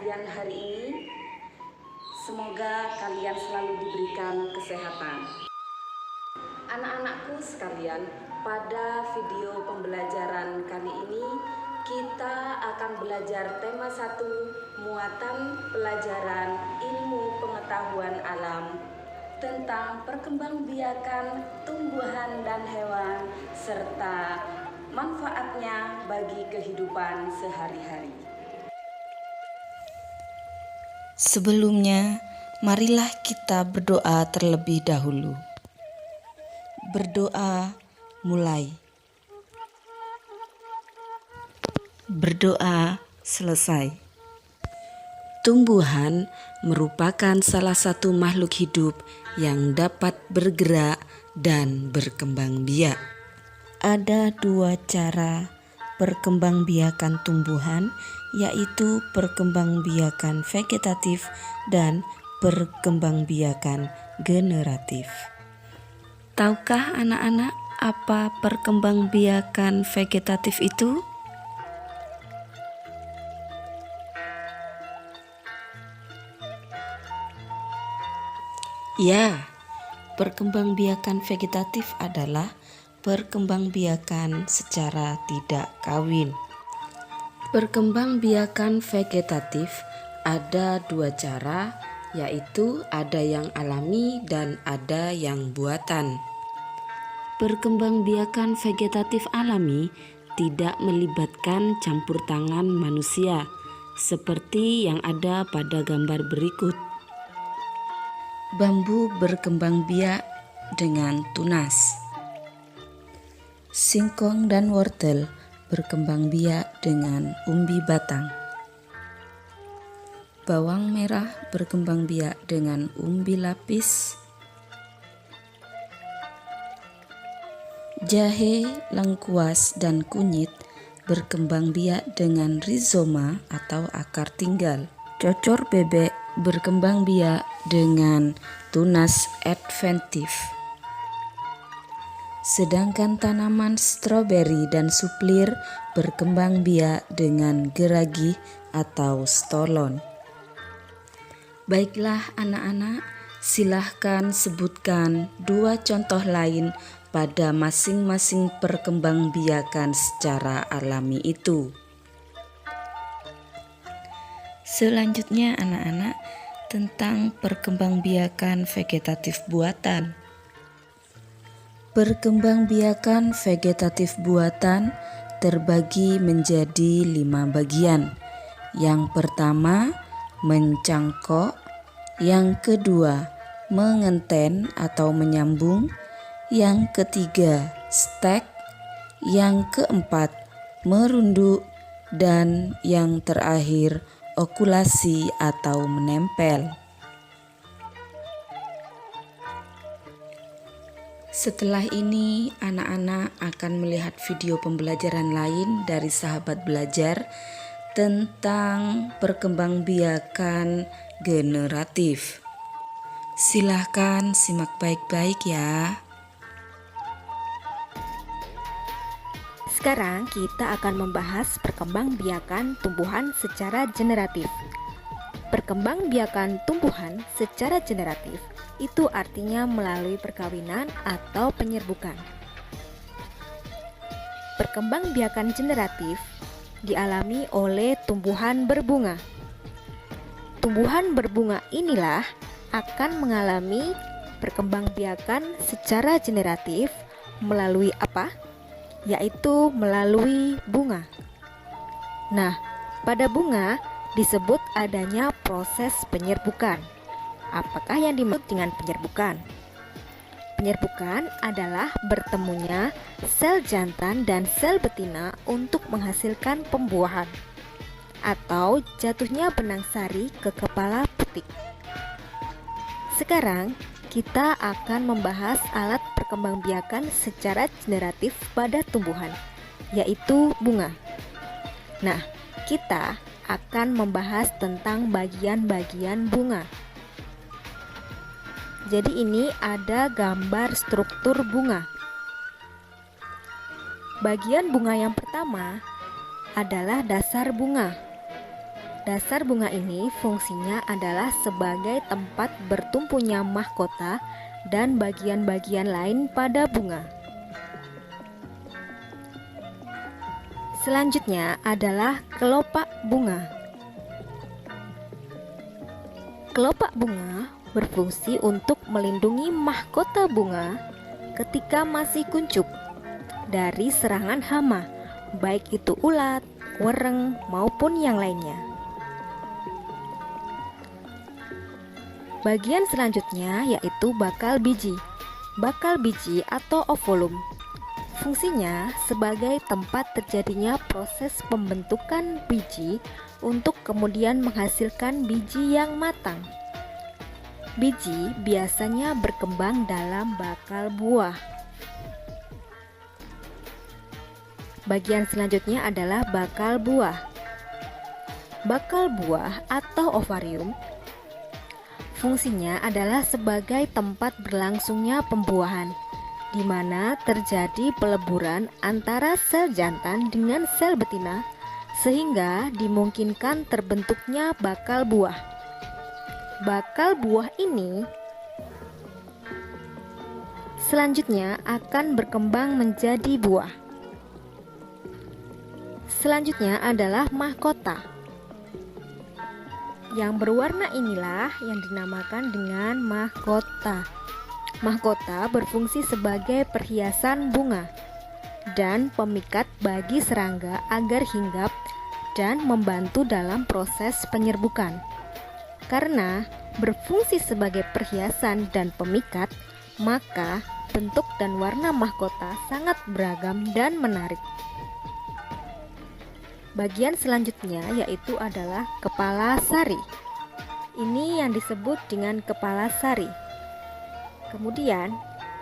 kalian hari ini. Semoga kalian selalu diberikan kesehatan. Anak-anakku sekalian, pada video pembelajaran kali ini kita akan belajar tema 1, muatan pelajaran ilmu pengetahuan alam tentang perkembangbiakan tumbuhan dan hewan serta manfaatnya bagi kehidupan sehari-hari. Sebelumnya, marilah kita berdoa terlebih dahulu. Berdoa mulai. Berdoa selesai. Tumbuhan merupakan salah satu makhluk hidup yang dapat bergerak dan berkembang biak. Ada 2 cara perkembangbiakan tumbuhan, yaitu perkembangbiakan vegetatif dan perkembangbiakan generatif. Tahukah anak-anak apa perkembangbiakan vegetatif itu? Ya, perkembangbiakan vegetatif adalah perkembangbiakan secara tidak kawin. Perkembangbiakan vegetatif ada 2 cara, yaitu ada yang alami dan ada yang buatan. Perkembangbiakan vegetatif alami tidak melibatkan campur tangan manusia, seperti yang ada pada gambar berikut. Bambu berkembang biak dengan tunas. Singkong dan wortel berkembang biak dengan umbi batang. Bawang merah berkembang biak dengan umbi lapis. Jahe, lengkuas, dan kunyit berkembang biak dengan rizoma atau akar tinggal. Cocor bebek berkembang biak dengan tunas adventif. Sedangkan tanaman stroberi dan suplir berkembang biak dengan geragih atau stolon. Baiklah anak-anak, silahkan sebutkan 2 contoh lain pada masing-masing perkembangbiakan secara alami itu. Selanjutnya anak-anak, tentang perkembangbiakan vegetatif buatan. Perkembangbiakan vegetatif buatan terbagi menjadi 5 bagian. Yang pertama, mencangkok. Yang kedua, mengenten atau menyambung. Yang ketiga, stek. Yang keempat, merunduk. Dan yang terakhir, okulasi atau menempel. Setelah ini, anak-anak akan melihat video pembelajaran lain dari sahabat belajar tentang perkembangbiakan generatif. Silahkan simak baik-baik ya. Sekarang kita akan membahas perkembangbiakan tumbuhan secara generatif. Perkembangbiakan tumbuhan secara generatif itu artinya melalui perkawinan atau penyerbukan. Perkembangbiakan generatif dialami oleh tumbuhan berbunga. Tumbuhan berbunga inilah akan mengalami perkembangbiakan secara generatif melalui apa? Yaitu melalui bunga. Nah, pada bunga disebut adanya proses penyerbukan. Apakah yang dimaksud dengan penyerbukan? Penyerbukan adalah bertemunya sel jantan dan sel betina untuk menghasilkan pembuahan, atau jatuhnya benang sari ke kepala putik. Sekarang kita akan membahas alat perkembangbiakan secara generatif pada tumbuhan, yaitu bunga. Nah, kita akan membahas tentang bagian-bagian bunga. Jadi ini ada gambar struktur bunga. Bagian bunga yang pertama adalah dasar bunga. Dasar bunga ini fungsinya adalah sebagai tempat bertumpunya mahkota dan bagian-bagian lain pada bunga. Selanjutnya adalah kelopak bunga. Kelopak bunga berfungsi untuk melindungi mahkota bunga ketika masih kuncup dari serangan hama, baik itu ulat, wereng, maupun yang lainnya. Bagian selanjutnya yaitu bakal biji. Bakal biji atau ovulum. Fungsinya sebagai tempat terjadinya proses pembentukan biji untuk kemudian menghasilkan biji yang matang. Biji biasanya berkembang dalam bakal buah. Bagian selanjutnya adalah bakal buah. Bakal buah atau ovarium fungsinya adalah sebagai tempat berlangsungnya pembuahan, di mana terjadi peleburan antara sel jantan dengan sel betina, sehingga dimungkinkan terbentuknya bakal buah. Bakal buah ini selanjutnya akan berkembang menjadi buah. Selanjutnya adalah mahkota. Yang berwarna inilah yang dinamakan dengan mahkota. Mahkota berfungsi sebagai perhiasan bunga dan pemikat bagi serangga agar hinggap dan membantu dalam proses penyerbukan. Karena berfungsi sebagai perhiasan dan pemikat, maka bentuk dan warna mahkota sangat beragam dan menarik. Bagian selanjutnya yaitu adalah kepala sari. Ini yang disebut dengan kepala sari. Kemudian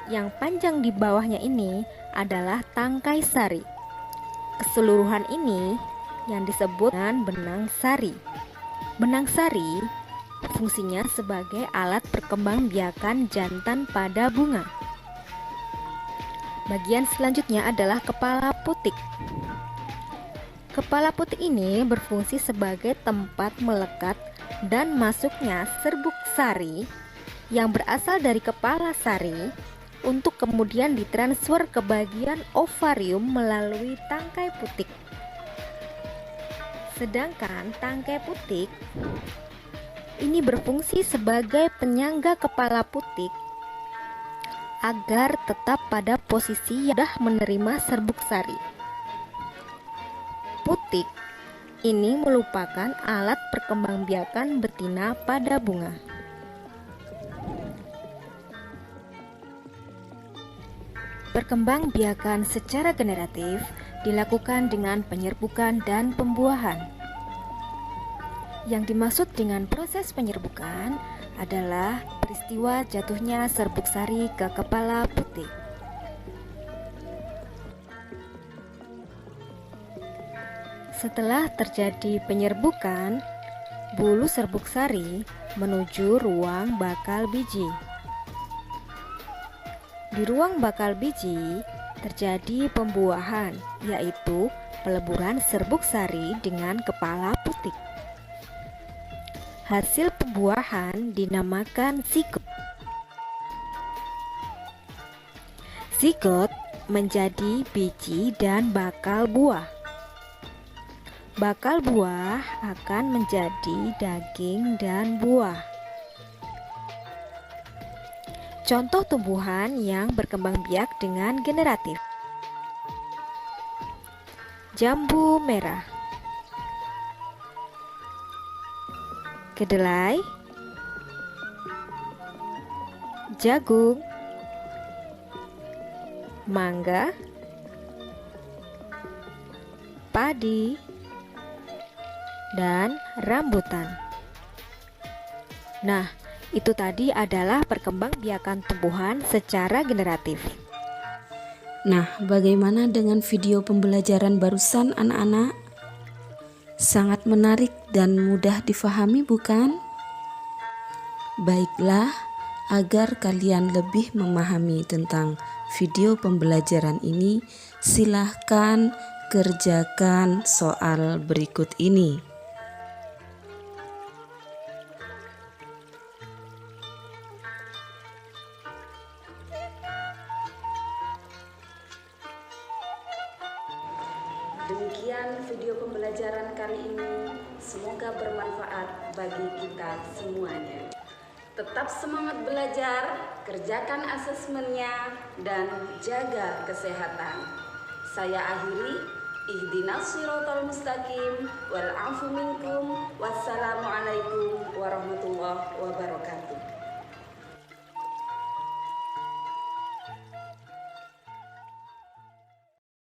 yang panjang di bawahnya ini adalah tangkai sari. Keseluruhan ini yang disebut dengan benang sari. Benang sari fungsinya sebagai alat perkembangbiakan jantan pada bunga. Bagian selanjutnya adalah kepala putik. Kepala putik ini berfungsi sebagai tempat melekat dan masuknya serbuk sari yang berasal dari kepala sari untuk kemudian ditransfer ke bagian ovarium melalui tangkai putik. Sedangkan tangkai putik ini berfungsi sebagai penyangga kepala putik agar tetap pada posisi yang sudah menerima serbuk sari. Putik ini merupakan alat perkembangbiakan betina pada bunga. Perkembangbiakan secara generatif dilakukan dengan penyerbukan dan pembuahan. Yang dimaksud dengan proses penyerbukan adalah peristiwa jatuhnya serbuk sari ke kepala putik. Setelah terjadi penyerbukan, bulu serbuk sari menuju ruang bakal biji. Di ruang bakal biji terjadi pembuahan, yaitu peleburan serbuk sari dengan kepala putik. Hasil pembuahan dinamakan zigot. Zigot menjadi biji dan bakal buah. Bakal buah akan menjadi daging dan buah. Contoh tumbuhan yang berkembang biak dengan generatif: jambu merah, kedelai, jagung, mangga, padi, dan rambutan. Nah, itu tadi adalah perkembangbiakan tumbuhan secara generatif. Nah, bagaimana dengan video pembelajaran barusan anak-anak? Sangat menarik dan mudah difahami, bukan? Baiklah, agar kalian lebih memahami tentang video pembelajaran ini, silahkan kerjakan soal berikut ini. pembelajaran kali ini semoga bermanfaat bagi kita semuanya. Tetap semangat belajar, kerjakan asesmennya, dan jaga kesehatan. Saya akhiri, ihdinas siratal mustaqim, wal afu minkum, wassalamualaikum warahmatullahi wabarakatuh.